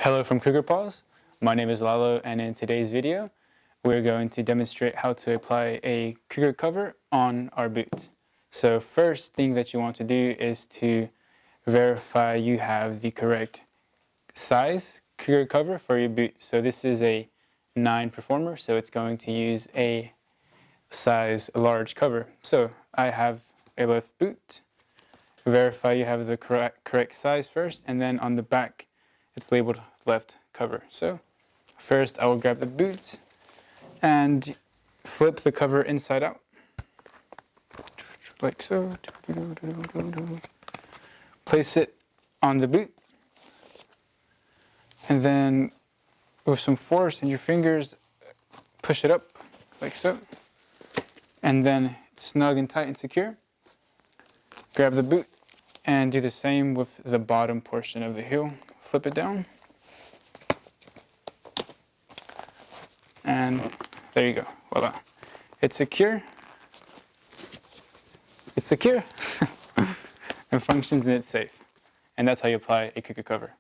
Hello from Cougar Paws. My name is Lalo, and in today's video we're going to demonstrate how to apply a Cougar cover on our boot. So first thing that you want to do is to verify you have the correct size Cougar cover for your boot. So this is a 9 Performer, so it's going to use a size large cover. So I have a left boot. Verify you have the correct size first, and then on the back it's labeled left cover. So first I will grab the boot and flip the cover inside out, like so. Place it on the boot, and then with some force in your fingers, push it up, like so. And then it's snug and tight and secure. Grab the boot and do the same with the bottom portion of the heel. Flip it down. And there you go, voila. It's secure. It's secure and functions and it's safe. And that's how you apply a Cougar cover.